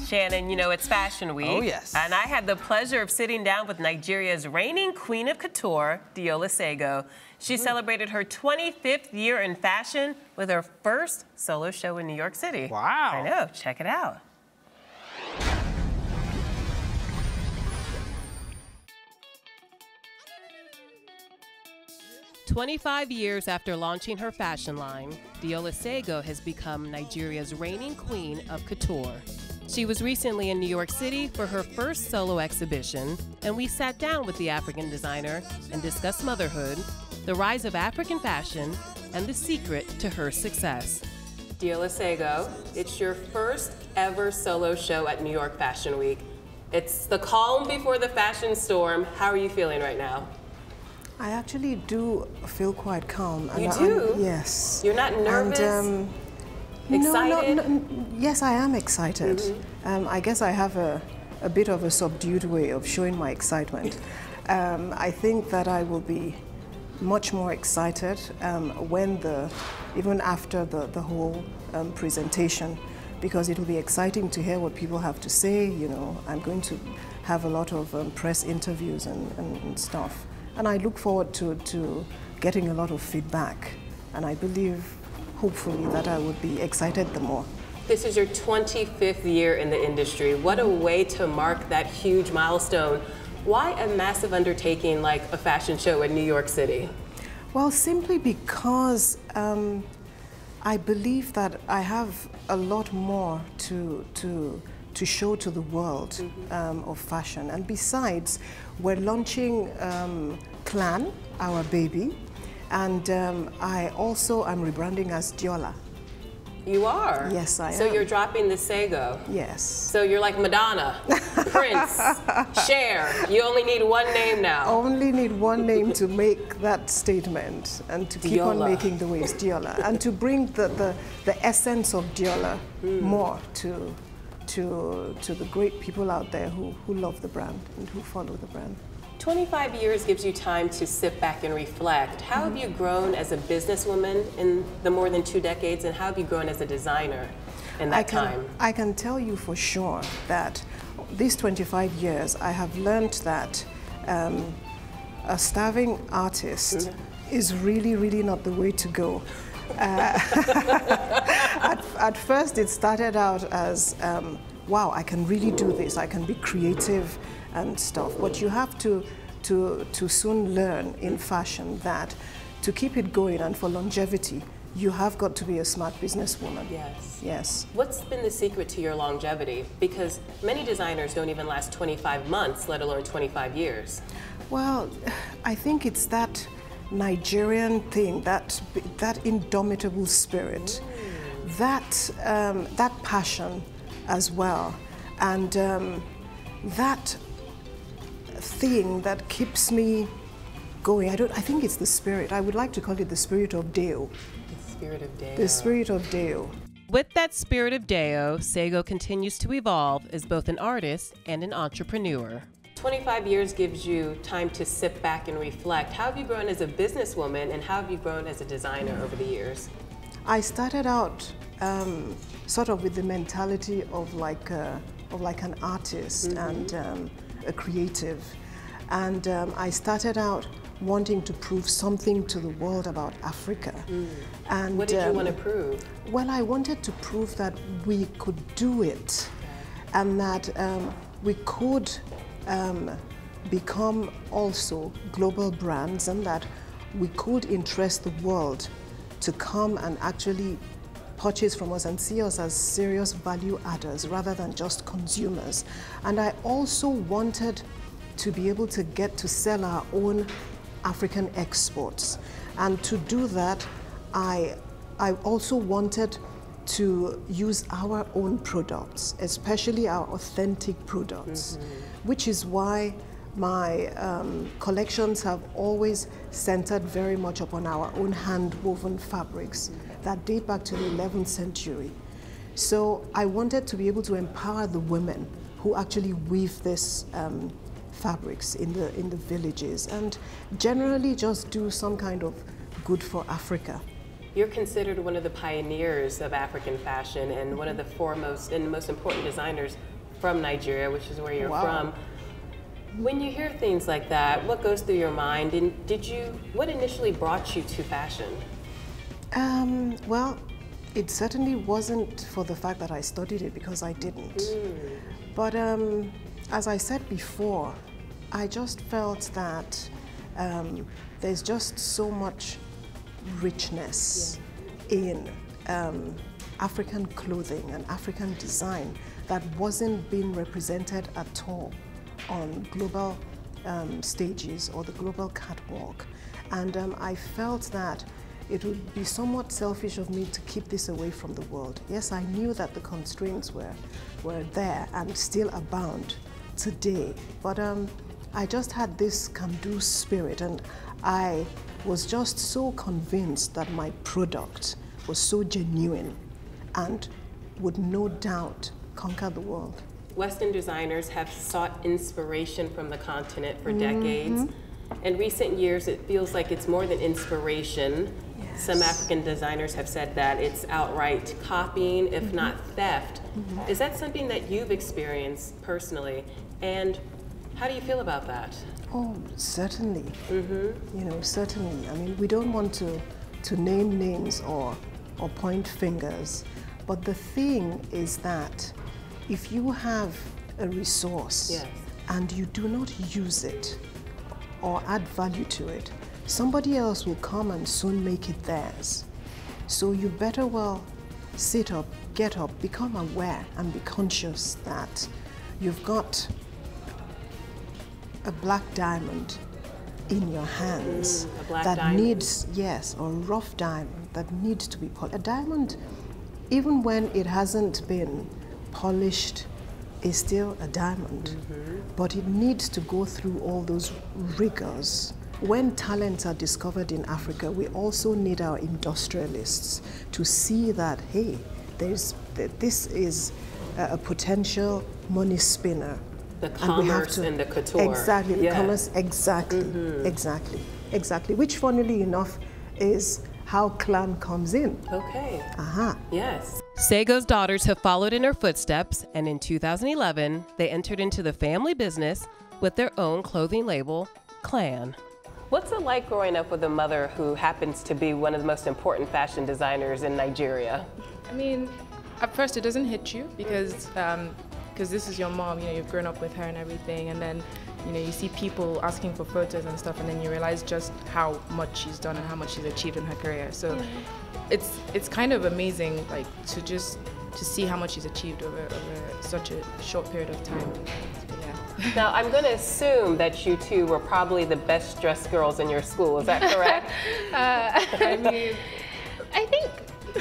Shannon, you know, it's Fashion Week. Oh, yes. And I had the pleasure of sitting down with Nigeria's reigning queen of couture, Deola Sagoe. She celebrated her 25th year in fashion with her first solo show in New York City. Wow. I know. Check it out. "25 years after launching her fashion line, Deola Sagoe has become Nigeria's reigning queen of couture. She was recently in New York City for her first solo exhibition, and we sat down with the African designer and discussed motherhood, the rise of African fashion, and the secret to her success. Deola Sagoe, it's your first ever solo show at New York Fashion Week. It's the calm before the fashion storm. How are you feeling right now? I actually do feel quite calm. You do? Yes. You're not nervous? And, excited? No, yes, I am excited. I guess I have a bit of a subdued way of showing my excitement. I think that I will be much more excited even after the whole presentation, because it will be exciting to hear what people have to say. You know, I'm going to have a lot of press interviews and stuff. And I look forward to getting a lot of feedback. And I believe, hopefully, that I would be excited the more. This is your 25th year in the industry. What a way to mark that huge milestone. Why a massive undertaking like a fashion show in New York City? Well, simply because I believe that I have a lot more to show to the world of fashion. And besides, we're launching Clan, our baby, and I also am rebranding as Deola. You are? Yes, I am. So you're dropping the Sagoe? Yes. So you're like Madonna, Prince, Cher. You only need one name now. Only need one name to make that statement and to keep on making the waves, Deola, and to bring the essence of Deola more to the great people out there who love the brand and who follow the brand. 25 years gives you time to sit back and reflect. How have you grown as a businesswoman in the more than 2 decades, and how have you grown as a designer in that time? I can tell you for sure that these 25 years I have learned that a starving artist is really not the way to go. At first it started out as, wow, I can really do this, I can be creative and stuff. But you have to soon learn in fashion that to keep it going and for longevity, you have got to be a smart businesswoman. Yes. Yes. What's been the secret to your longevity? Because many designers don't even last 25 months, let alone 25 years. Well, I think it's that Nigerian thing, that indomitable spirit, that passion as well, and that thing that keeps me going. I think it's the spirit. I would like to call it the spirit of Deo. The spirit of Deo. The spirit of Deo. With that spirit of Deo, Sagoe continues to evolve as both an artist and an entrepreneur. 25 years gives you time to sit back and reflect. How have you grown as a businesswoman, and how have you grown as a designer over the years? I started out sort of with the mentality of like an artist and a creative. And I started out wanting to prove something to the world about Africa. And what did you want to prove? Well, I wanted to prove that we could do it, and that we could become also global brands, and that we could interest the world to come and actually purchase from us and see us as serious value adders rather than just consumers. And I also wanted to be able to get to sell our own African exports. And to do that, I also wanted to use our own products, especially our authentic products, which is why my collections have always centered very much upon our own hand-woven fabrics that date back to the 11th century. So I wanted to be able to empower the women who actually weave this fabrics in the villages, and generally just do some kind of good for Africa. You're considered one of the pioneers of African fashion and one of the foremost and most important designers from Nigeria, which is where you're Wow. from. When you hear things like that, what goes through your mind? And what initially brought you to fashion? Well, it certainly wasn't for the fact that I studied it, because I didn't. But as I said before, I just felt that there's just so much richness in African clothing and African design that wasn't being represented at all on global stages or the global catwalk. And I felt that it would be somewhat selfish of me to keep this away from the world. Yes, I knew that the constraints were there and still abound today, but I just had this can-do spirit, and I was just so convinced that my product was so genuine and would no doubt conquer the world. Western designers have sought inspiration from the continent for decades. In recent years, it feels like it's more than inspiration. Yes. Some African designers have said that it's outright copying, if not theft. Is that something that you've experienced personally? And how do you feel about that? Oh, certainly. You know, certainly. I mean, we don't want to name names or point fingers, but the thing is that if you have a resource Yes. and you do not use it or add value to it, somebody else will come and soon make it theirs. So you better well sit up, get up, become aware and be conscious that you've got a black diamond in your hands a black that diamond. needs, yes, or a rough diamond that needs to be polished. A diamond, even when it hasn't been polished, is still a diamond, but it needs to go through all those rigors. When talents are discovered in Africa, we also need our industrialists to see that, hey, this is a potential money spinner. The commerce and the couture. Exactly, the Yeah. commerce, exactly. Which, funnily enough, is how clan comes in. Okay. Yes. Sagoe's daughters have followed in her footsteps, and in 2011, they entered into the family business with their own clothing label, Clan. What's it like growing up with a mother who happens to be one of the most important fashion designers in Nigeria? I mean, at first it doesn't hit you because this is your mom, you know, you've grown up with her and everything, and then, you know, you see people asking for photos and stuff, and then you realize just how much she's done and how much she's achieved in her career. So it's kind of amazing, like, to see how much she's achieved over such a short period of time. Yeah. Now, I'm going to assume that you two were probably the best dressed girls in your school. Is that correct? I mean, I think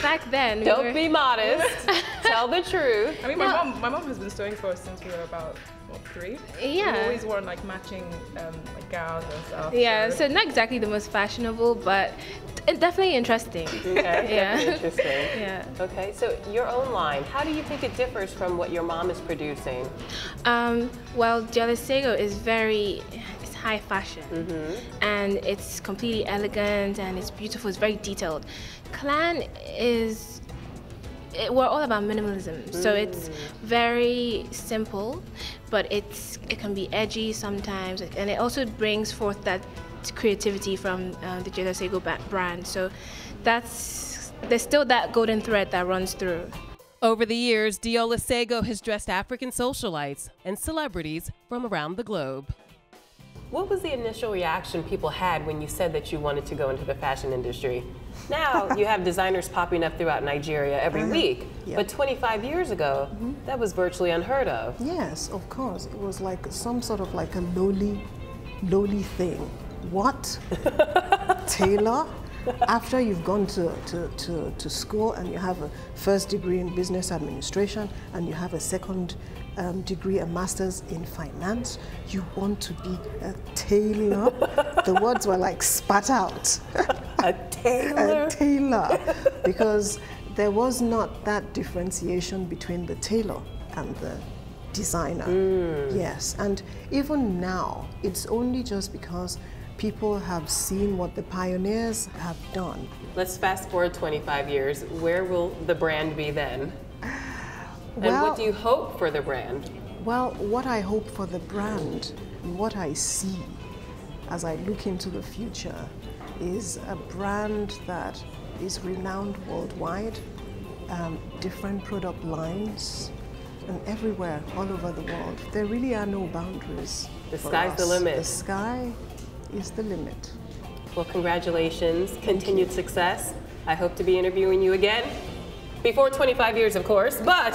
back then Don't be modest. Tell the truth. I mean, my mom has been sewing for us since we were about, what, 3? Yeah. We've always worn like matching like gowns and stuff. Yeah, so not exactly the most fashionable, but definitely interesting. Okay, Yeah. that's interesting. Yeah. Okay, so your own line, how do you think it differs from what your mom is producing? Well, Deola Sagoe is it's high fashion, and it's completely elegant and it's beautiful. It's very detailed. Clan we're all about minimalism, so it's very simple, but it can be edgy sometimes, and it also brings forth that creativity from the Deola Sagoe brand. So there's still that golden thread that runs through. Over the years, Deola Sagoe has dressed African socialites and celebrities from around the globe. What was the initial reaction people had when you said that you wanted to go into the fashion industry? Now you have designers popping up throughout Nigeria every week, but 25 years ago, that was virtually unheard of. Yes, of course. It was like some sort of like a lowly thing. What? Tailor? After you've gone to school and you have a first degree in business administration and you have a second degree, a master's in finance, you want to be a tailor? The words were like spat out. A tailor? A tailor. Because there was not that differentiation between the tailor and the designer. Yes, and even now, it's only just because people have seen what the pioneers have done. Let's fast forward 25 years. Where will the brand be then? And what do you hope for the brand? Well, what I hope for the brand, what I see as I look into the future, is a brand that is renowned worldwide, different product lines, and everywhere, all over the world. There really are no boundaries. The sky's the limit. The sky is the limit. Well, congratulations, continued success. I hope to be interviewing you again. Before 25 years, of course, but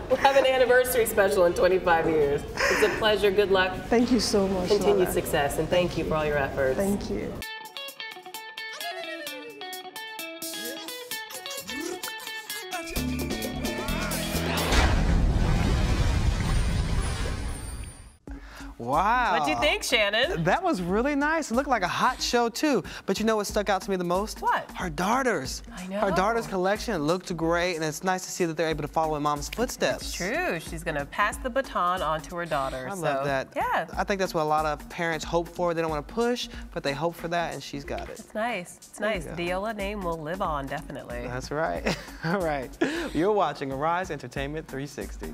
we'll have an anniversary special in 25 years. It's a pleasure. Good luck. Thank you so much. Continued Lola. success, and thank you for all your efforts. Thank you. Wow. What'd you think, Shannon? That was really nice. It looked like a hot show, too. But you know what stuck out to me the most? What? Her daughters. I know. Her daughters' collection looked great, and it's nice to see that they're able to follow in Mom's footsteps. It's true. She's going to pass the baton on to her daughter. I love that. Yeah. I think that's what a lot of parents hope for. They don't want to push, but they hope for that, and she's got it. It's nice. It's nice. The Deola name will live on, definitely. That's right. All right. You're watching Arise Entertainment 360.